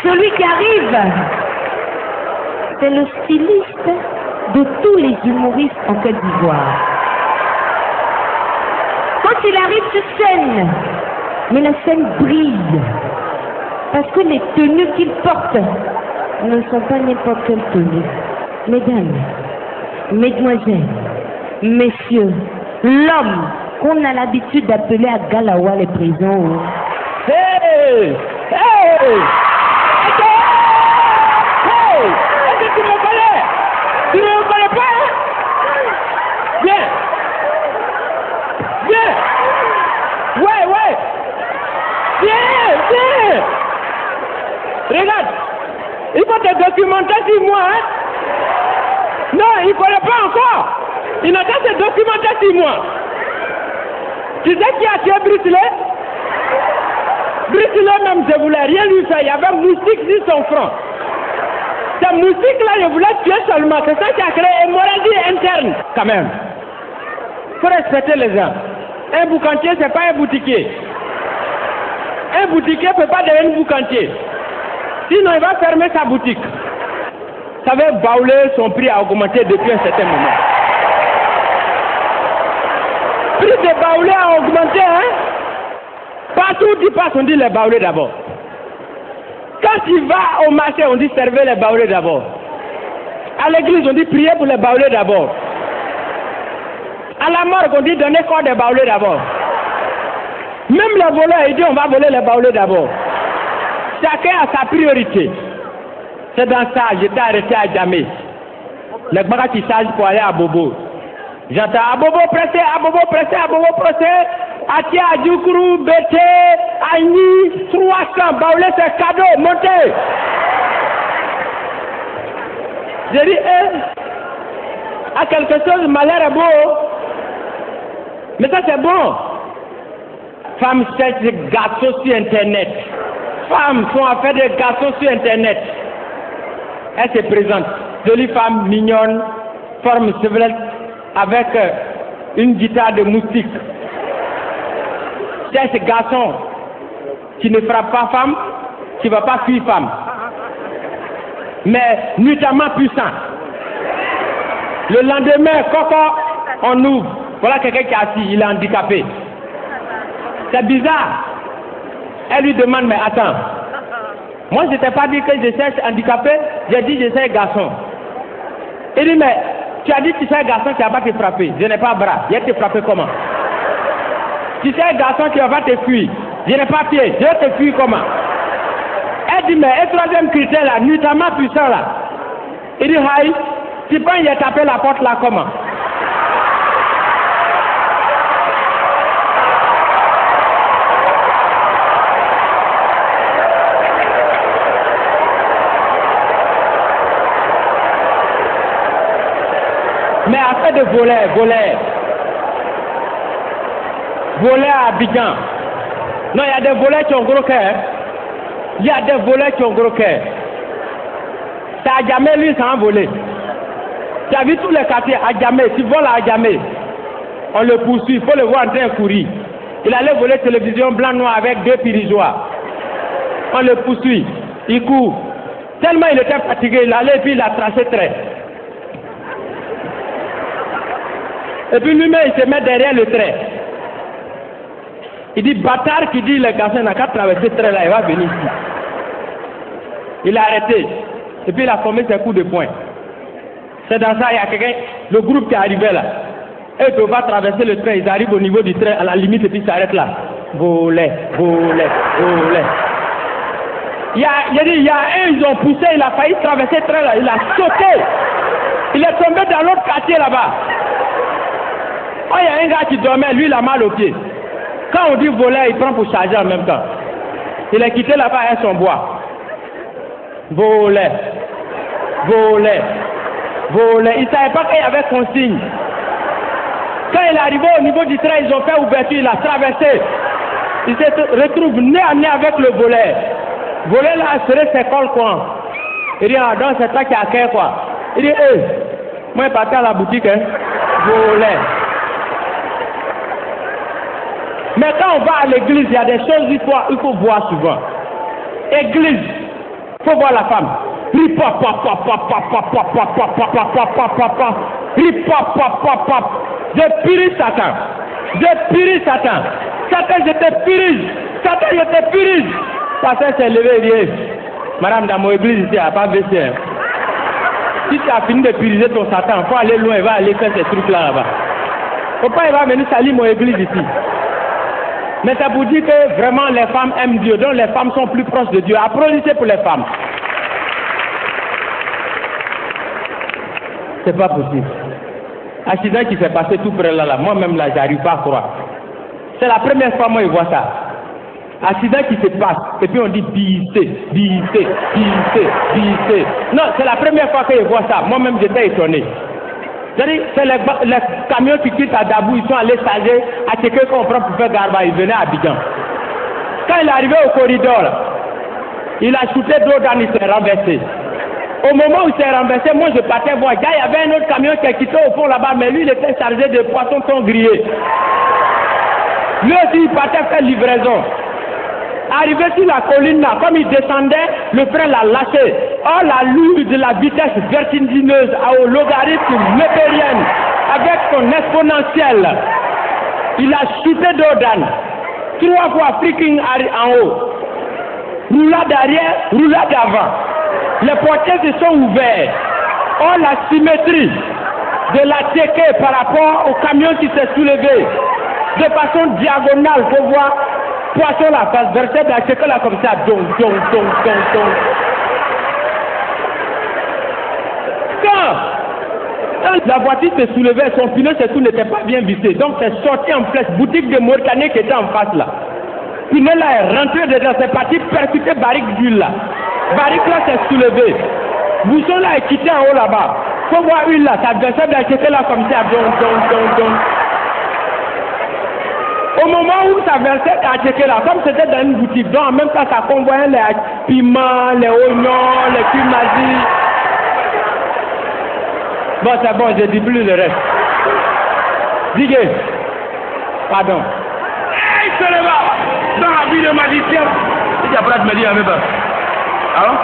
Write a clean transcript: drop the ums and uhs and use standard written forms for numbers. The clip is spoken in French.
Celui qui arrive, c'est le styliste de tous les humoristes en Côte d'Ivoire. Quand il arrive sur scène, mais la scène brille, parce que les tenues qu'il porte ne sont pas n'importe quelle tenue. Mesdames, mesdemoiselles, messieurs, l'homme qu'on a l'habitude d'appeler à Galawa les prisons. Hey! Hey! Hey! Est-ce que tu me connais? Tu ne me connais pas? Viens! Viens! Ouais! Viens! Regarde! Il faut te documenter sur moi, hein? Non, il ne connaît pas encore! Il n'a qu'à se documenter sur moi! Tu sais qui a tué Bruce Lee? Bruce Lee même, je voulais rien lui faire. Il y avait un moustique sur son front. Ce moustique-là, je voulais tuer seulement. C'est ça qui a créé une hémorragie interne, quand même. Il faut respecter les gens. Un boucantier, ce n'est pas un boutiquier. Un boutiquier ne peut pas devenir boucantier. Sinon, il va fermer sa boutique. Ça veut Baoulé, son prix a augmenté depuis un certain moment. Le prix des Baoulés a augmenté, hein? Partout où tu passes, on dit les Baoulés d'abord. Quand tu vas au marché, on dit servez les Baoulés d'abord. À l'église, on dit priez pour les Baoulés d'abord. À la morgue, on dit donnez corps des Baoulés d'abord. Même les voleurs, ils disent on va voler les Baoulés d'abord. Chacun a sa priorité. C'est dans ça, j'étais arrêté à Djamé. Les gars qui sagent pour aller à Bobo. J'entends à Bobo pressé, Atia, Adjoukru, Bété, Agni, 300, Baoulé, c'est cadeau, montez. J'ai dit, à quelque chose, malheur est beau. Mais ça, c'est bon. Femmes cherchent des garçons sur Internet. Femmes font affaire des garçons sur Internet. Elle se présente. Jolie femme, mignonne, forme civilisée, avec une guitare de moustique. C'est ce garçon qui ne frappe pas femme, qui ne va pas fuir femme. Mais nuitamment puissant. Le lendemain, quand on ouvre, voilà quelqu'un qui est assis, il est handicapé. C'est bizarre. Elle lui demande, mais attends, moi je ne t'ai pas dit que je cherche handicapé, j'ai dit je cherche garçon. Il dit, mais tu as dit que tu cherches garçon qui ne va pas te frapper, je n'ai pas bras, il va te frapper comment? Tu cherches garçon qui ne va pas te fuir, je n'ai pas pied, je vais te fuir comment? Elle dit, mais le troisième critère là, nuitamment puissant là. Il dit, Haï, tu penses qu'il a tapé la porte là comment? Mais après de voler à Abidjan. Non, il y a des voleurs qui ont gros cœur. Il y a des voleurs qui ont gros cœur. C'est à Djamé, lui, ça a volé. Tu as vu tous les quartiers à Djamé, tu voles à Djamé. On le poursuit, il faut le voir en train de courir. Il allait voler télévision blanc-noir avec 2 pirigeoires. On le poursuit, il court. Tellement il était fatigué, il allait et puis il a tracé trait. Et puis lui-même, il se met derrière le trait. Il dit, bâtard qui dit, le garçon n'a qu'à traverser ce trait-là, il va venir ici. Il a arrêté. Et puis il a formé ses coups de poing. C'est dans ça, il y a quelqu'un, le groupe qui est arrivé là. Et ils ne peuvent pas traverser le trait, ils arrivent au niveau du trait, à la limite, et puis ils s'arrêtent là. Volet. Il y a un, ils ont poussé, il a failli traverser le trait là, il a sauté. Il est tombé dans l'autre quartier là-bas. Oh, il y a un gars qui dormait, lui il a mal au pied. Quand on dit voler, il prend pour charger en même temps. Il a quitté là-bas avec son bois. Voler. Il ne savait pas qu'il y avait consigne. Quand il est arrivé au niveau du train, ils ont fait ouverture, il a traversé. Il se retrouve nez à nez avec le volet. Voler là, serait ses cols quoi. Il dit, ah, donc c'est ça qui a créé quoi. Il dit, moi je partais à la boutique, hein. Voler. Mais quand on va à l'église, il y a des choses qu'il faut voir souvent. Église, faut voir la femme. Rip pop pop pop pop pop pop pop pop pop pop pop pop pop pop pop. Rip pop pop pop pop. Je purifie Satan. Je purifie Satan. Satan, je te purifie. Satan, je te purifie. Pasteur s'est levé et dit, madame, dans mon église ici, il n'y a pas WC. Si tu as fini de purifier ton Satan, il faut aller loin, il va aller faire ces trucs-là là-bas. Faut pas, il va venir salir mon église ici. Mais ça vous dit que vraiment les femmes aiment Dieu, donc les femmes sont plus proches de Dieu. Applaudissez pour les femmes. C'est pas possible. Accident qui s'est passé tout près là, moi-même là, j'arrive pas à croire. C'est la première fois moi je vois ça. Accident qui se passe, et puis on dit billité. Non, c'est la première fois que je vois ça. Moi-même j'étais étonné. C'est-à-dire, c'est les camions qui quittent à Dabou, ils sont allés stager à quelqu'un qu'on prend pour faire Garba, ils venaient à Abidjan. Quand il est arrivé au corridor, il a shooté d'eau dans, il s'est renversé. Au moment où il s'est renversé, moi je partais voir. Il y avait un autre camion qui a quitté au fond là-bas, mais lui il était chargé de poissons thon grillés. Lui aussi il partait faire livraison. Arrivé sur la colline là, comme il descendait, le frein l'a lâché. Or la lune de la vitesse vertigineuse au logarithme népérienne, avec son exponentielle, il a chuté d'Odan. 3 fois freaking en haut. Roulade arrière, roulade avant. Les portières se sont ouverts. Or la symétrie de la teke par rapport au camion qui s'est soulevé, de façon diagonale, faut voir. Poisson la face, verset de la teke là comme ça, donc. Quand la voiture se soulevait, son pneu tout n'était pas bien vissé. Donc c'est sorti en flèche, boutique de Mauritanie qui était en face là. Pneu là est rentré dedans, c'est parti percuter barrique d'huile là. Barrique là s'est soulevé. Bouchon là est quitté en haut là-bas. Faut voir huile là, ça versait de la teke là comme ça, donc. Au moment où ça versait à checker là, comme c'était dans une boutique, donc en même temps ça convoyait les piments, les oignons, les culs nazis. Bon, c'est bon, je dis plus le reste. Digue. Pardon. Hey, c'est le bas. Dans la vie de magicien. Si tu as pas de me dire, mais pas. Ah bon?